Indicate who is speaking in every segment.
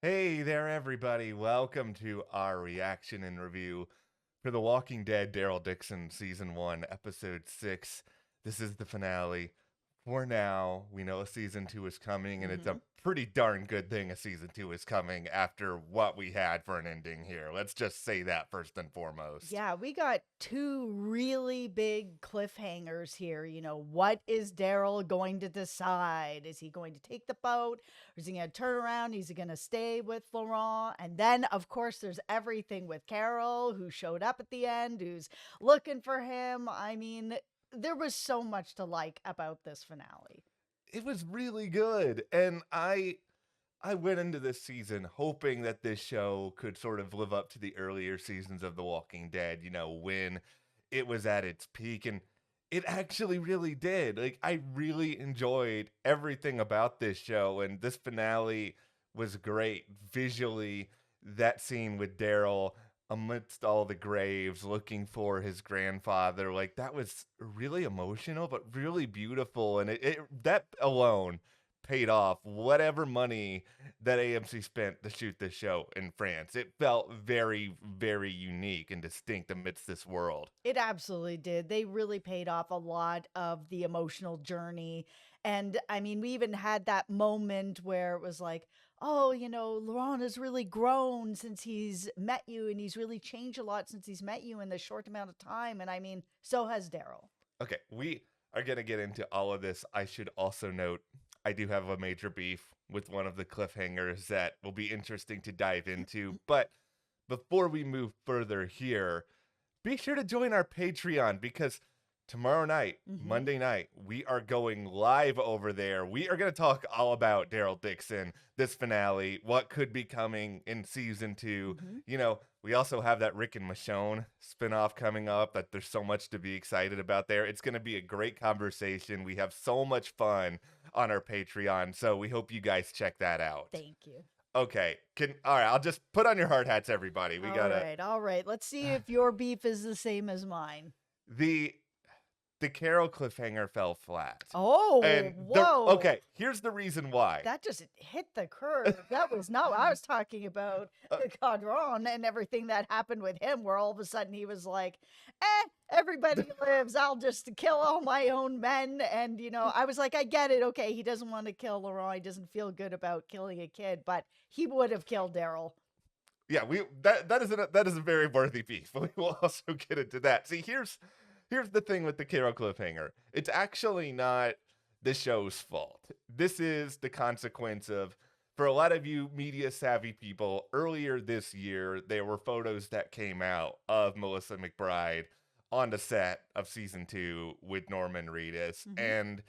Speaker 1: Hey there, everybody. Welcome to our reaction and review for The Walking Dead Daryl Dixon Season 1, Episode 6. This is the finale. For now, we know a Season 2 is coming, and it's
Speaker 2: hmm
Speaker 1: a pretty darn good thing a Season 2 is coming after what we had for an ending here. Let's just say that first and foremost.
Speaker 2: Yeah, we got two really big cliffhangers here. What is Daryl going to decide? Is he going to take the boat? Or is he going to turn around? Is he going to stay with Laurent? And then, of course, there's everything with Carol, who showed up at the end, who's looking for him. I mean, there was so much to like about this finale.
Speaker 1: It was really good, and I went into this season hoping that this show could sort of live up to the earlier seasons of The Walking Dead, when it was at its peak. And it actually really did. Like, I really enjoyed everything about this show. And this finale was great visually. That scene with Daryl amidst all the graves looking for his grandfather, like, that was really emotional, but really beautiful. And that alone paid off whatever money that AMC spent to shoot this show in France. It felt very, very unique and distinct amidst this world.
Speaker 2: It absolutely did. They really paid off a lot of the emotional journey. And I mean, we even had that moment where it was like, oh, Laurent has really grown since he's met you, and he's really changed a lot since he's met you in this short amount of time. And I mean, so has Daryl.
Speaker 1: Okay, we are going to get into all of this. I should also note I do have a major beef with one of the cliffhangers that will be interesting to dive into. But before we move further here, be sure to join our Patreon because tomorrow night,
Speaker 2: hmm
Speaker 1: Monday night, we are going live over there. We are going to talk all about Daryl Dixon, this finale, what could be coming in season 2.
Speaker 2: hmm
Speaker 1: We also have that Rick and Michonne spinoff coming up that there's so much to be excited about there. It's going to be a great conversation. We have so much fun on our Patreon, so we hope you guys check that out.
Speaker 2: Thank you.
Speaker 1: Okay, all right, I'll just put on your hard hats, everybody. We
Speaker 2: All
Speaker 1: got to
Speaker 2: right. All right. Let's see if your beef is the same as mine.
Speaker 1: the the Carol cliffhanger fell flat.
Speaker 2: Oh,
Speaker 1: And
Speaker 2: whoa.
Speaker 1: okay, here's the reason why.
Speaker 2: That just hit the curve. That was not what I was talking about.
Speaker 1: Uh,
Speaker 2: Cadron and everything that happened with him, where all of a sudden he was like, everybody lives. I'll just kill all my own men. And, I was like, I get it. Okay, he doesn't want to kill Laurent. He doesn't feel good about killing a kid, but he would have killed Daryl.
Speaker 1: yeah, that is a very worthy beef. We will also get into that. See, here's the thing with the Carol cliffhanger. It's actually not the show's fault. This is the consequence of, for a lot of you media savvy people, earlier this year there were photos that came out of Melissa McBride on the set of season 2 with Norman Reedus.
Speaker 2: hmm
Speaker 1: And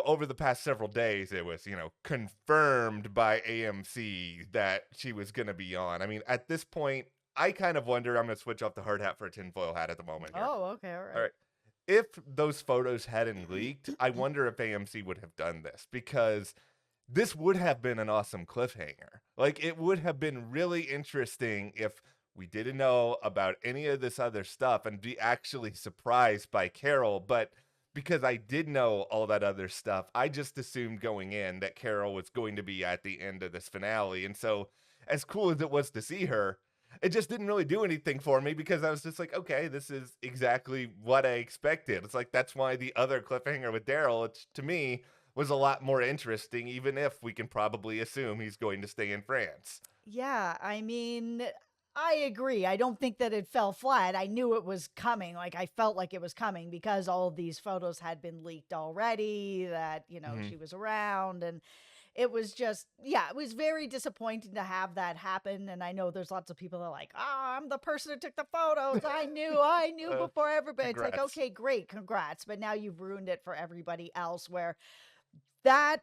Speaker 1: over the past several days, it was, confirmed by AMC that she was going to be on. I mean, at this point, I kind of wonder. I'm going to switch off the hard hat for a tinfoil hat at the moment here.
Speaker 2: Oh, okay. All
Speaker 1: All
Speaker 2: right.
Speaker 1: right. If those photos hadn't leaked, I wonder if AMC would have done this because this would have been an awesome cliffhanger. Like, it would have been really interesting if we didn't know about any of this other stuff and be actually surprised by Carol. But because I did know all that other stuff, I just assumed going in that Carol was going to be at the end of this finale. And so, as cool as it was to see her, it just didn't really do anything for me because I was just like, okay, this is exactly what I expected. It's like, that's why the other cliffhanger with Daryl, to me, was a lot more interesting, even if we can probably assume he's going to stay in France.
Speaker 2: Yeah, I mean, I agree. I don't think that it fell flat. I knew it was coming. Like, I felt like it was coming because all of these photos had been leaked already, that,
Speaker 1: Hmm.
Speaker 2: she was around. And it was just, yeah, it was very disappointing to have that happen. And I know there's lots of people that are like, I'm the person who took the photos. I knew
Speaker 1: uh,
Speaker 2: before everybody. It's like,
Speaker 1: Congrats.
Speaker 2: okay, great, congrats. But now you've ruined it for everybody else, where that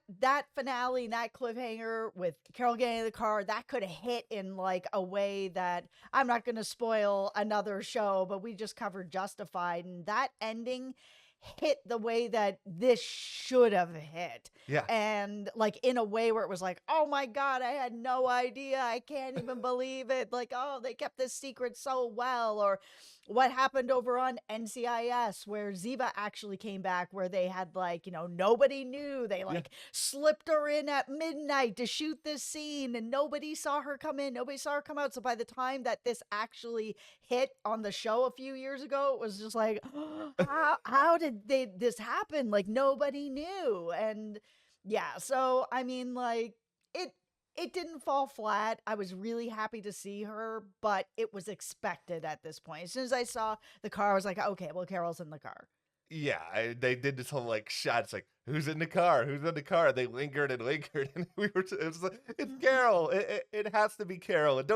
Speaker 2: finale and that cliffhanger with Carol getting in the car, that could have hit in like a way that, I'm not going to spoil another show, but we just covered Justified, and that ending hit the way that this should have hit.
Speaker 1: Yeah.
Speaker 2: And like in a way where it was like, oh my God, I had no idea. I can't even believe it. Like, oh, they kept this secret so well. Or what happened over on NCIS where Ziva actually came back, where they had like, nobody knew. They
Speaker 1: Yeah.
Speaker 2: like slipped her in at midnight to shoot this scene and nobody saw her come in, nobody saw her come out. So by the time that this actually hit on the show a few years ago, it was just like, how did this happen? Like nobody knew. And yeah, so I mean, like it didn't fall flat. I was really happy to see her, but it was expected at this point. As soon as I saw the car, I was like, okay, well, Carol's in the car.
Speaker 1: Yeah, they did this whole like shot. It's like, who's in the car? Who's in the car? They lingered and lingered, and it was like, it's Carol. It has to be Carol. And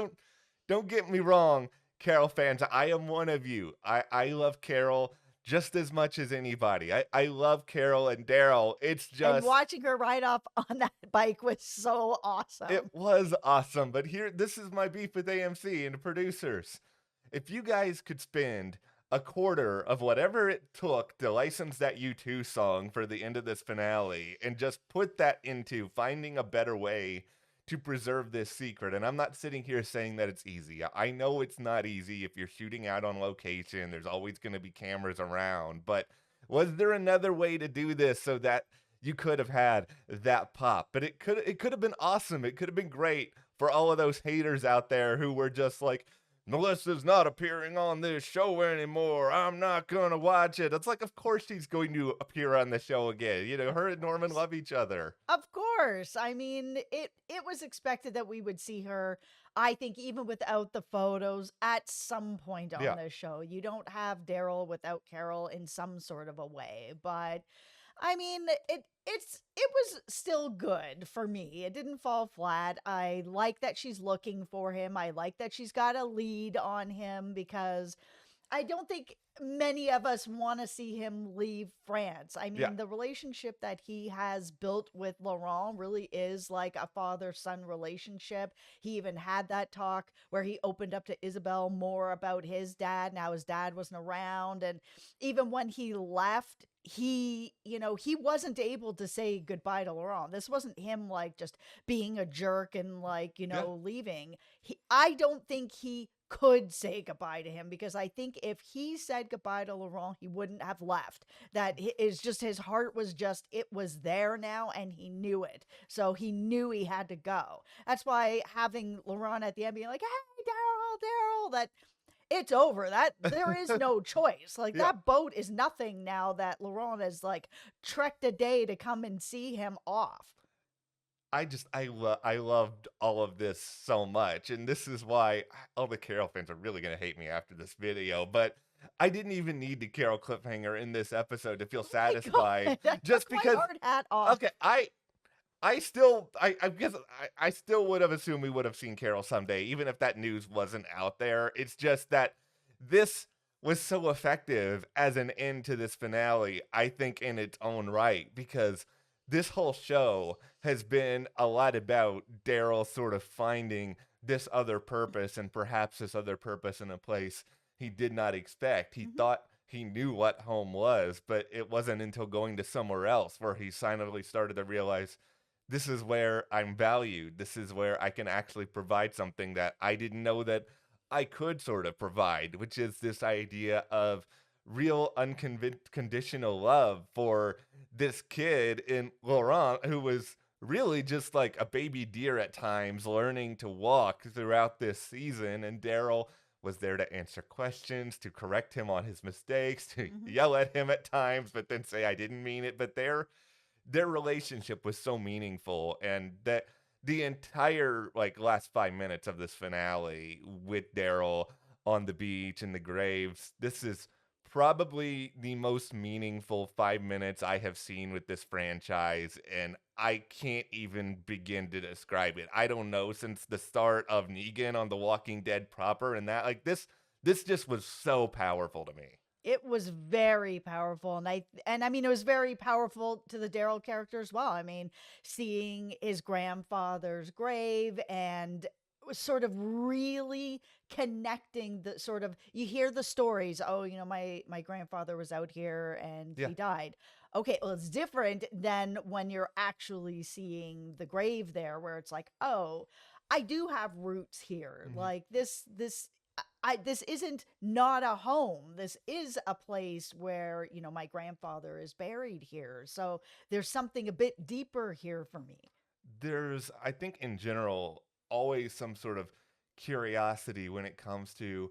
Speaker 1: don't get me wrong, Carol fans. I am one of you. I love Carol just as much as anybody. I love Carol and Daryl. It's
Speaker 2: And
Speaker 1: just
Speaker 2: watching her ride off on that bike was so
Speaker 1: it
Speaker 2: awesome.
Speaker 1: was awesome. But here, this is my beef with AMC and the producers. If you guys could spend a quarter of whatever it took to license that U2 song for the end of this finale and just put that into finding a better way to preserve this secret. And I'm not sitting here saying that it's easy. I know it's not easy if you're shooting out on location, there's always going to be cameras around. But was there another way to do this so that you could have had that pop? But it could have been awesome. It could have been great for all of those haters out there who were just like, Melissa's not appearing on this show anymore. I'm not going to watch it. It's like, of course she's going to appear on the show again. You know,
Speaker 2: Of
Speaker 1: her and Norman
Speaker 2: course.
Speaker 1: love each other.
Speaker 2: Of course. I mean, it was expected that we would see her, I think even without the photos at some point on
Speaker 1: Yeah.
Speaker 2: this show. You don't have Daryl without Carol in some sort of a way, but I mean, it was still good for me. It didn't fall flat. I like that she's looking for him. I like that she's got a lead on him because I don't think many of us want to see him leave France. I
Speaker 1: Yeah.
Speaker 2: mean, the relationship that he has built with Laurent really is like a father son relationship. He even had that talk where he opened up to Isabel more about his dad. Now his dad wasn't around. And even when he left, he wasn't able to say goodbye to Laurent. This wasn't him like just being a jerk and like,
Speaker 1: Yeah.
Speaker 2: leaving. I don't think he could say goodbye to him because I think if he said goodbye to Laurent, he wouldn't have left. That is just his heart was just, it was there now and he knew it. So he knew he had to go. That's why having Laurent at the end being like, hey, Daryl, that it's over. That there is no choice. Like
Speaker 1: Yeah.
Speaker 2: that boat is nothing now that Laurent has like trekked a day to come and see him off.
Speaker 1: I loved all of this so much, and this is why all the Carol fans are really gonna hate me after this video. But I didn't even need the Carol cliffhanger in this episode to feel
Speaker 2: Oh my
Speaker 1: satisfied,
Speaker 2: God, I
Speaker 1: just
Speaker 2: took my
Speaker 1: because.
Speaker 2: hard hat off.
Speaker 1: Okay, I guess I still would have assumed we would have seen Carol someday, even if that news wasn't out there. It's just that this was so effective as an end to this finale, I think, in its own right, because this whole show has been a lot about Daryl sort of finding this other purpose and perhaps this other purpose in a place he did not expect. He
Speaker 2: Mhm.
Speaker 1: thought he knew what home was, but it wasn't until going to somewhere else where he finally started to realize this is where I'm valued. This is where I can actually provide something that I didn't know that I could sort of provide, which is this idea of real unconditional love for this kid in Laurent who was really just like a baby deer at times learning to walk throughout this season, and Daryl was there to answer questions, to correct him on his mistakes, to
Speaker 2: Mhm.
Speaker 1: yell at him at times but then say I didn't mean it. But their relationship was so meaningful, and that the entire like last 5 minutes of this finale with Daryl on the beach in the graves, this is probably the most meaningful 5 minutes I have seen with this franchise, and I can't even begin to describe it. I don't know, since the start of Negan on The Walking Dead proper, and that like this just was so powerful to me.
Speaker 2: It was very powerful, and I mean it was very powerful to the Daryl character as well. I mean, seeing his grandfather's grave and was sort of really connecting the sort of you hear the stories, oh, my grandfather was out here and
Speaker 1: Yeah.
Speaker 2: he died. Okay, well it's different than when you're actually seeing the grave there where it's like, oh, I do have roots here.
Speaker 1: Mhm.
Speaker 2: Like this this isn't not a home. This is a place where, my grandfather is buried here. So there's something a bit deeper here for me.
Speaker 1: There's, I think, in general, always some sort of curiosity when it comes to,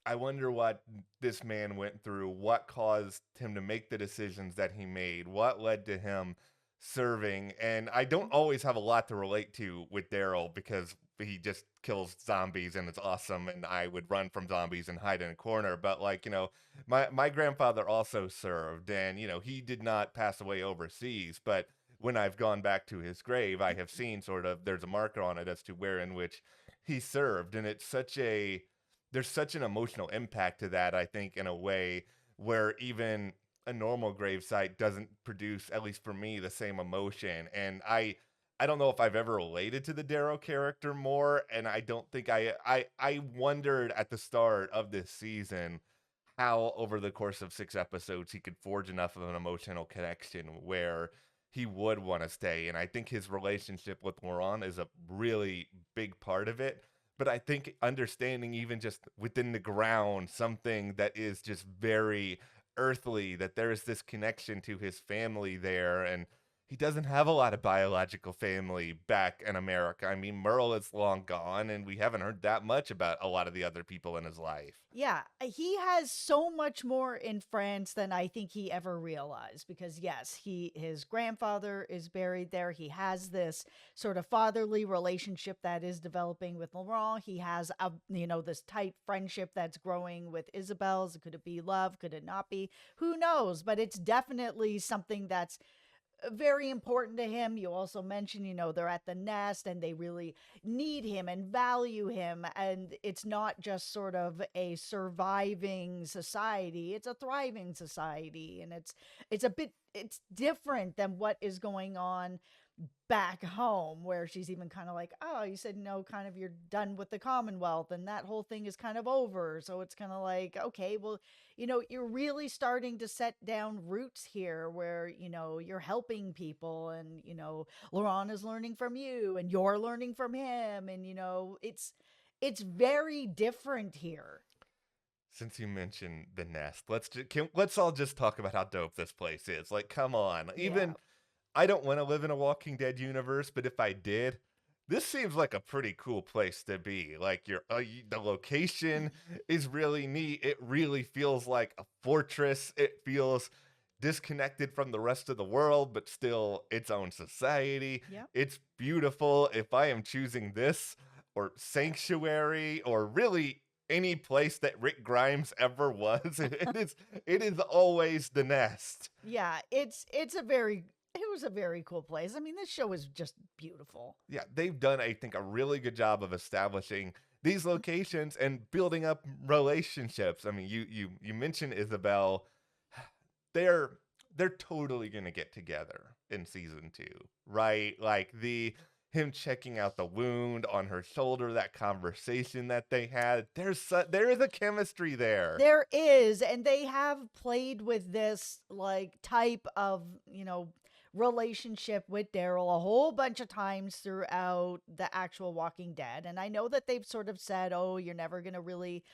Speaker 1: I wonder what this man went through, what caused him to make the decisions that he made, what led to him serving. And I don't always have a lot to relate to with Daryl because he just kills zombies and it's awesome. And I would run from zombies and hide in a corner. But, like, my grandfather also served, and, he did not pass away overseas. But when I've gone back to his grave, I have seen sort of, there's a marker on it as to where in which he served. And it's such a, there's such an emotional impact to that, I think, in a way where even a normal gravesite doesn't produce, at least for me, the same emotion. And I don't know if I've ever related to the Darrow character more, and I don't think I wondered at the start of this season how over the course of 6 episodes he could forge enough of an emotional connection where he would want to stay. And I think his relationship with Laurent is a really big part of it. But I think understanding, even just within the ground, something that is just very earthly, that there is this connection to his family there. And he doesn't have a lot of biological family back in America. I mean, Merle is long gone, and we haven't heard that much about a lot of the other people in his life.
Speaker 2: Yeah, he has so much more in France than I think he ever realized, because yes, his grandfather is buried there. He has this sort of fatherly relationship that is developing with Laurent. He has this tight friendship that's growing with Isabel's. Could it be love? Could it not be? Who knows? But it's definitely something that's very important to him. You also mentioned, they're at the nest and they really need him and value him. And it's not just sort of a surviving society, it's a thriving society. And it's different than what is going on back home, where she's even kind of like, oh, you said no, kind of, you're done with the Commonwealth and that whole thing is kind of over. So it's kind of like, okay, well, you're really starting to set down roots here where, you're helping people, and, Laurent is learning from you and you're learning from him. And, it's very different here.
Speaker 1: Since you mentioned the nest, let's all just talk about how dope this place is. Like, come on.
Speaker 2: Yeah.
Speaker 1: Even I don't want to live in a Walking Dead universe, but if I did, this seems like a pretty cool place to be. Like, the location is really neat. It really feels like a fortress. It feels disconnected from the rest of the world, but still its own society.
Speaker 2: Yep.
Speaker 1: It's beautiful. If I am choosing this or Sanctuary or really any place that Rick Grimes ever was, it is always the nest.
Speaker 2: Yeah, it was a very cool place. I mean, this show is just beautiful.
Speaker 1: Yeah, they've done, I think, a really good job of establishing these locations and building up relationships. I mean, you mentioned Isabel. They're they're totally gonna get together in season 2, right? Like, him checking out the wound on her shoulder, that conversation that they had. There is a chemistry there.
Speaker 2: There is, and they have played with this like type of, relationship with Daryl a whole bunch of times throughout the actual Walking Dead. And I know that they've sort of said, "Oh, you're never going to really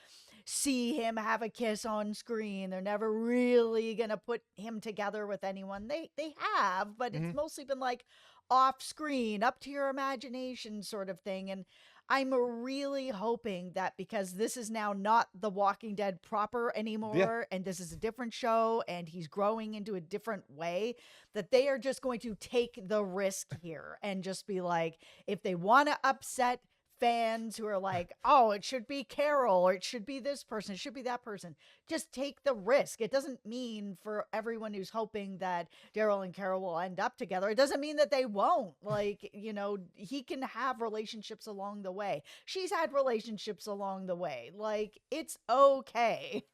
Speaker 2: see him have a kiss on screen. They're never really going to put him together with anyone." They have, but it's
Speaker 1: Mhm.
Speaker 2: mostly been like off screen, up to your imagination sort of thing. And I'm really hoping that, because this is now not The Walking Dead proper
Speaker 1: Yeah.
Speaker 2: anymore, and this is a different show, and he's growing into a different way, that they are just going to take the risk here and just be like, if they want to upset fans who are like, oh, it should be Carol, or it should be this person, it should be that person, just take the risk. It doesn't mean, for everyone who's hoping that Daryl and Carol will end up together, it doesn't mean that they won't. Like, he can have relationships along the way. She's had relationships along the way. Like, it's okay.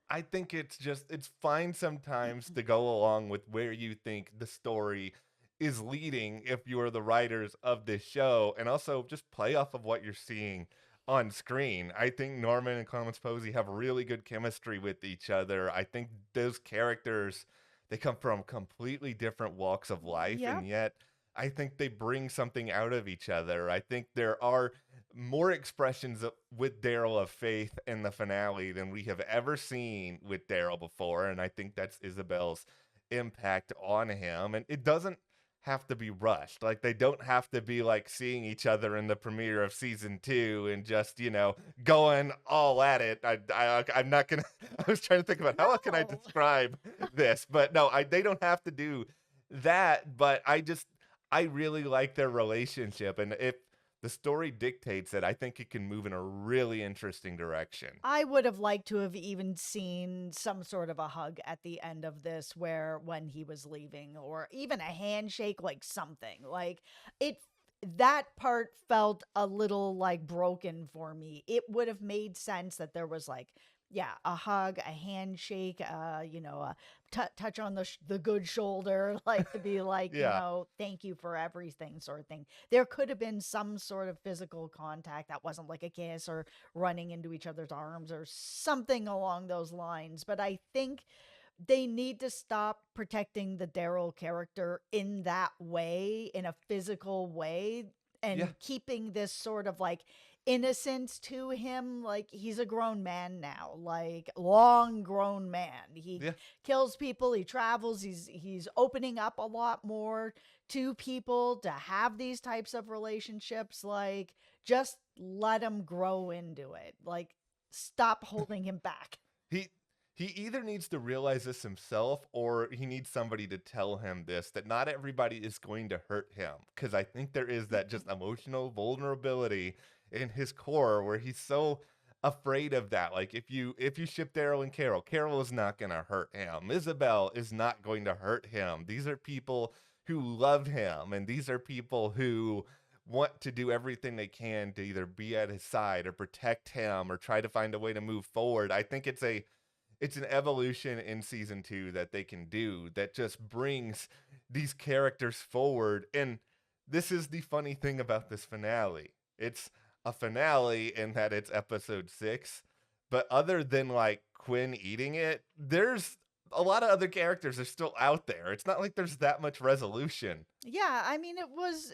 Speaker 1: I think it's fine sometimes to go along with where you think the story is leading if you're the writers of this show, and also just play off of what you're seeing on screen. I think Norman and Clemens Posey have really good chemistry with each other. I think those characters, they come from completely different walks of life,
Speaker 2: Yep.
Speaker 1: and yet I think they bring something out of each other. I think there are more expressions with Daryl of faith in the finale than we have ever seen with Daryl before, and I think that's Isabel's impact on him. And it doesn't have to be rushed. Like they don't have to be like seeing each other in the premiere of season 2 and just going all at it. I'm not gonna. I was trying to think about how can I
Speaker 2: No.
Speaker 1: describe this, but no, they don't have to do that. But I really like their relationship, and if the story dictates it, I think it can move in a really interesting direction.
Speaker 2: I would have liked to have even seen some sort of a hug at the end of this where when he was leaving, or even a handshake, like something. Like it that part felt a little like broken for me. It would have made sense that there was like, yeah, a hug, a handshake, a touch on the good shoulder, like to be like,
Speaker 1: Yeah,
Speaker 2: thank you for everything, sort of thing. There could have been some sort of physical contact that wasn't like a kiss or running into each other's arms or something along those lines. But I think they need to stop protecting the Daryl character in that way, in a physical way,
Speaker 1: yeah,
Speaker 2: and keeping this sort of like innocence to him. Like he's a grown man now, like long grown man. He
Speaker 1: yeah.
Speaker 2: kills people, he travels, he's opening up a lot more to people to have these types of relationships. Like just let him grow into it. Like stop holding him back.
Speaker 1: He he either needs to realize this himself or he needs somebody to tell him this, that not everybody is going to hurt him, because I think there is that just emotional vulnerability in his core where he's so afraid of that. Like if you ship Daryl and Carol, Carol is not going to hurt him. Isabel is not going to hurt him. These are people who love him, and these are people who want to do everything they can to either be at his side or protect him or try to find a way to move forward. I think it's an evolution in season 2 that they can do that just brings these characters forward. And this is the funny thing about this finale. It's a finale in that it's episode 6, but other than like Quinn eating it, there's a lot of other characters are still out there. It's not like there's that much resolution.
Speaker 2: Yeah, I mean it was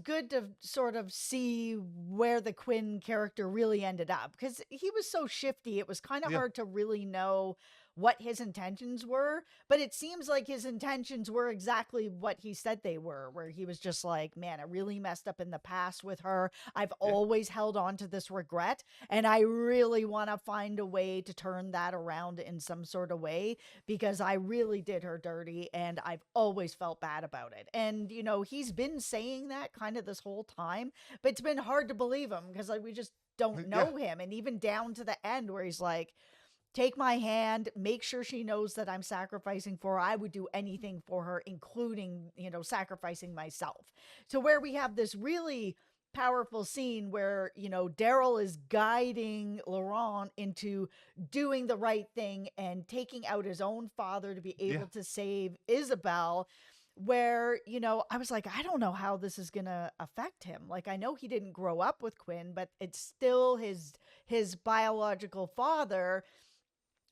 Speaker 2: good to sort of see where the Quinn character really ended up because he was so shifty. It was kind of
Speaker 1: Yeah,
Speaker 2: hard to really know what his intentions were, but it seems like his intentions were exactly what he said they were, where he was just like, "Man, I really messed up in the past with her. I've
Speaker 1: yeah,
Speaker 2: always held on to this regret, and I really want to find a way to turn that around in some sort of way because I really did her dirty and I've always felt bad about it." And, he's been saying that kind of this whole time, but it's been hard to believe him because like we just don't
Speaker 1: yeah,
Speaker 2: know him. And even down to the end where he's like, take my hand, make sure she knows that I'm sacrificing for her. I would do anything for her, including, sacrificing myself. So where we have this really powerful scene where, Daryl is guiding Laurent into doing the right thing and taking out his own father to be
Speaker 1: yeah.
Speaker 2: able to save Isabel, where, I was like, I don't know how this is going to affect him. Like I know he didn't grow up with Quinn, but it's still his biological father.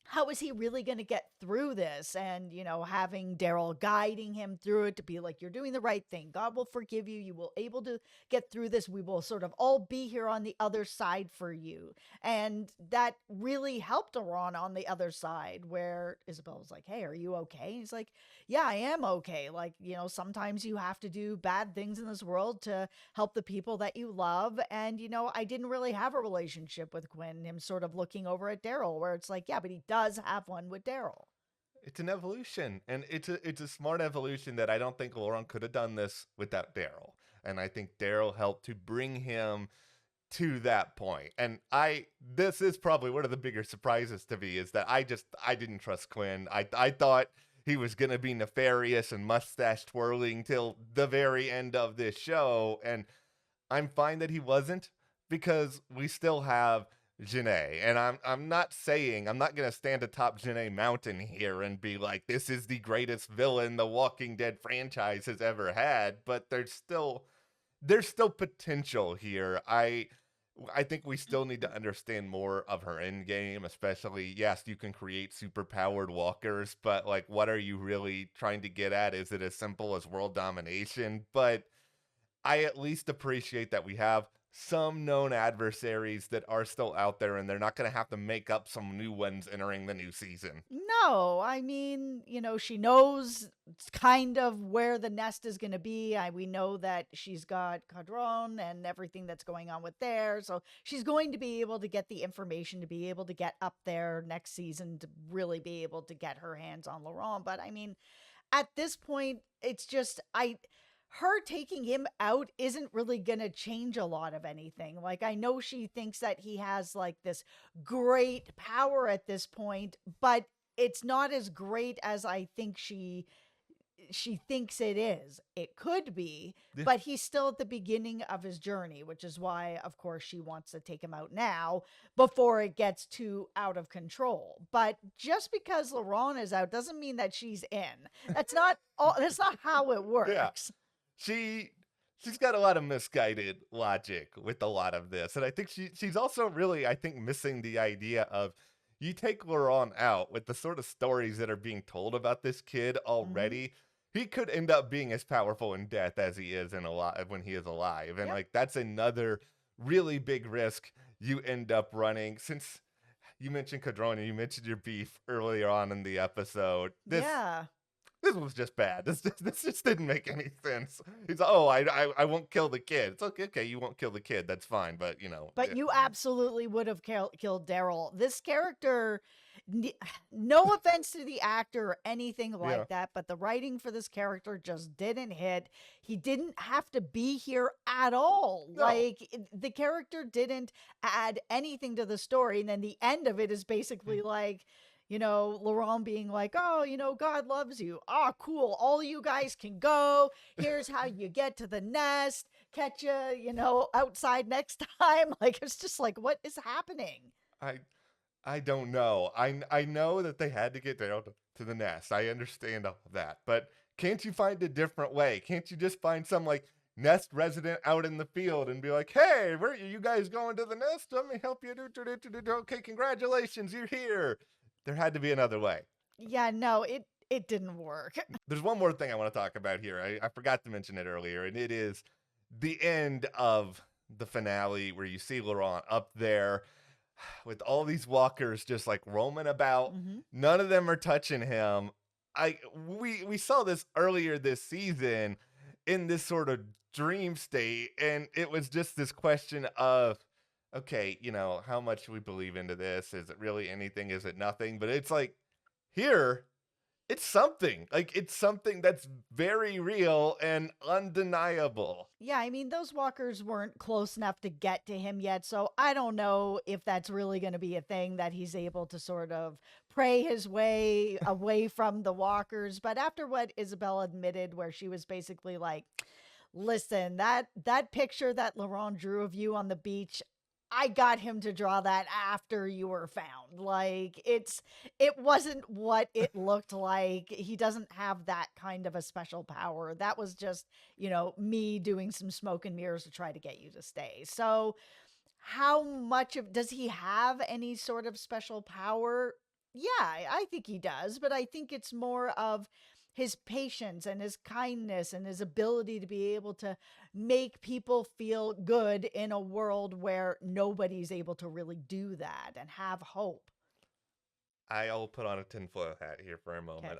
Speaker 2: How is he really going to get through this? And, having Daryl guiding him through it to be like, you're doing the right thing. God will forgive you. You will able to get through this. We will sort of all be here on the other side for you. And that really helped Iran on the other side where Isabel was like, hey, are you okay? And he's like, yeah, I am okay. Like, sometimes you have to do bad things in this world to help the people that you love. And, I didn't really have a relationship with Quinn, him sort of looking over at Daryl, where it's like, yeah, but he does have one with Daryl.
Speaker 1: It's an evolution, and it's a smart evolution that I don't think Laurent could have done this without Daryl. And I think Daryl helped to bring him to that point. And this is probably one of the bigger surprises to me, is that I didn't trust Quinn. I thought he was gonna be nefarious and mustache twirling till the very end of this show, and I'm fine that he wasn't, because we still have Janae. And I'm not saying, I'm not gonna stand atop Janae Mountain here and be like, this is the greatest villain the Walking Dead franchise has ever had, but there's still potential here. I think we still need to understand more of her end game, especially, yes, you can create super powered walkers, but like, what are you really trying to get at? Is it as simple as world domination? But I at least appreciate that we have some known adversaries that are still out there, and they're not going to have to make up some new ones entering the new season.
Speaker 2: No, I mean, she knows kind of where the nest is going to be. We know that she's got Cadron and everything that's going on with there. So she's going to be able to get the information to be able to get up there next season to really be able to get her hands on Laurent. But I mean, at this point, it's just her taking him out isn't really going to change a lot of anything. Like, I know she thinks that he has like this great power at this point, but it's not as great as I think she thinks it is. It could be,
Speaker 1: Yeah.
Speaker 2: but he's still at the beginning of his journey, which is why, of course, she wants to take him out now before it gets too out of control. But just because Laurent is out doesn't mean that she's in. That's not how it works.
Speaker 1: She's got a lot of misguided logic with a lot of this. And I think she's also really, I think, missing the idea of you take Laurent out with the sort of stories that are being told about this kid
Speaker 2: Mm-hmm.
Speaker 1: already. He could end up being as powerful in death as he is in alive when he is alive. And
Speaker 2: Yep.
Speaker 1: like that's another really big risk you end up running. Since you mentioned Cadrona, you mentioned your beef earlier on in the episode.
Speaker 2: Yeah.
Speaker 1: This was just bad. This just didn't make any sense. He's like, oh, I won't kill the kid. It's okay, you won't kill the kid. That's fine. But
Speaker 2: But you absolutely would have killed Daryl. This character, no offense to the actor or anything
Speaker 1: yeah,
Speaker 2: like that, but the writing for this character just didn't hit. He didn't have to be here at all.
Speaker 1: no,
Speaker 2: Like, the character didn't add anything to the story. And then the end of it is basically like, Laurent being like, oh, God loves you. Oh, cool. All you guys can go. Here's how you get to the nest. Catch you, outside next time. Like, it's just like, what is happening?
Speaker 1: I I don't know. I know that they had to get down to the nest. I understand all of that, but can't you find a different way? Can't you just find some like nest resident out in the field and be like, "Hey, where are you guys going to the nest? Let me help you." Okay, congratulations, you're here. There had to be another way.
Speaker 2: Yeah, no, it didn't work.
Speaker 1: There's one more thing I want to talk about here. I forgot to mention it earlier, and it is the end of the finale where you see Laurent up there with all these walkers just like roaming about.
Speaker 2: Hmm.
Speaker 1: None of them are touching him. We saw this earlier this season in this sort of dream state, and it was just this question of okay, how much we believe into this? Is it really anything? Is it nothing? But it's like here it's something. Like, it's something that's very real and undeniable.
Speaker 2: Yeah, I mean, those walkers weren't close enough to get to him yet, so I don't know if that's really going to be a thing that he's able to sort of pray his way away from the walkers. But after what Isabel admitted, where she was basically like, listen, that picture that Laurent drew of you on the beach, I got him to draw that after you were found. Like, it wasn't what it looked like. He doesn't have that kind of a special power. That was just, me doing some smoke and mirrors to try to get you to stay. So, how much of does he have any sort of special power? Yeah, I think he does, but I think it's more of his patience and his kindness and his ability to be able to make people feel good in a world where nobody's able to really do that and have hope.
Speaker 1: I'll put on a tinfoil hat here for a
Speaker 2: Okay.
Speaker 1: moment.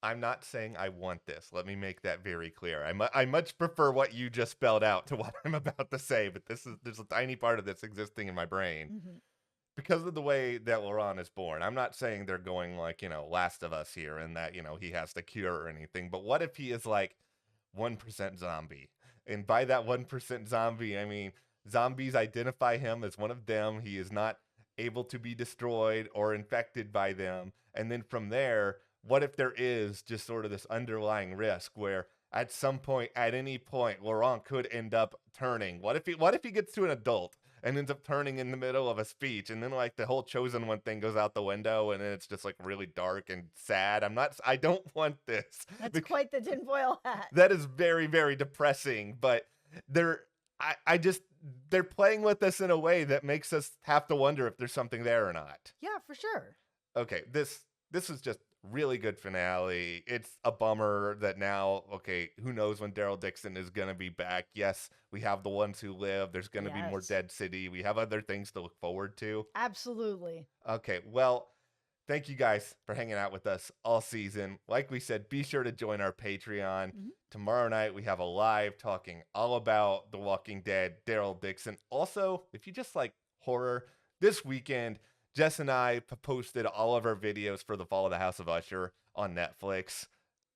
Speaker 1: I'm not saying I want this. Let me make that very clear. I much prefer what you just spelled out to what I'm about to say, but there's a tiny part of this existing in my brain
Speaker 2: Hmm.
Speaker 1: because of the way that Laurent is born. I'm not saying they're going like, Last of Us here and that, he has to cure or anything, but what if he is like 1% zombie? And by that 1% zombie, I mean zombies identify him as one of them. He is not able to be destroyed or infected by them. And then from there, what if there is just sort of this underlying risk where at some point, at any point, Laurent could end up turning? What if he gets to an adult and ends up turning in the middle of a speech, and then like the whole chosen one thing goes out the window, and then it's just like really dark and sad? I don't want this.
Speaker 2: That's
Speaker 1: Bec-
Speaker 2: quite the tinfoil hat.
Speaker 1: that is very, very depressing. But they're, I just, they're playing with us in a way that makes us have to wonder if there's something there or not.
Speaker 2: Yeah, for sure.
Speaker 1: Okay, this is just Really good finale. It's a bummer that now, okay, who knows when Daryl Dixon is going to be back. Yes, we have the ones who live. There's going to be more
Speaker 2: Yes,
Speaker 1: Dead City. We have other things to look forward to.
Speaker 2: absolutely.
Speaker 1: Okay, well, thank you guys for hanging out with us all season. Like we said, be sure to join our Patreon.
Speaker 2: Mhm.
Speaker 1: Tomorrow night, we have a live talking all about The Walking Dead, Daryl Dixon. Also, if you just like horror, this weekend, Jess and I posted all of our videos for The Fall of the House of Usher on Netflix.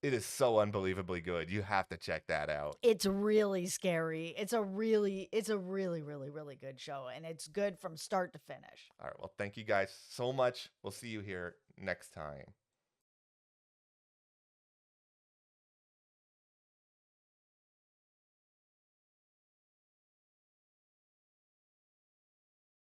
Speaker 1: It is so unbelievably good. You have to check that out.
Speaker 2: It's really scary. It's a really, really good show, and it's good from start to finish.
Speaker 1: All right, well, thank you guys so much. We'll see you here next time.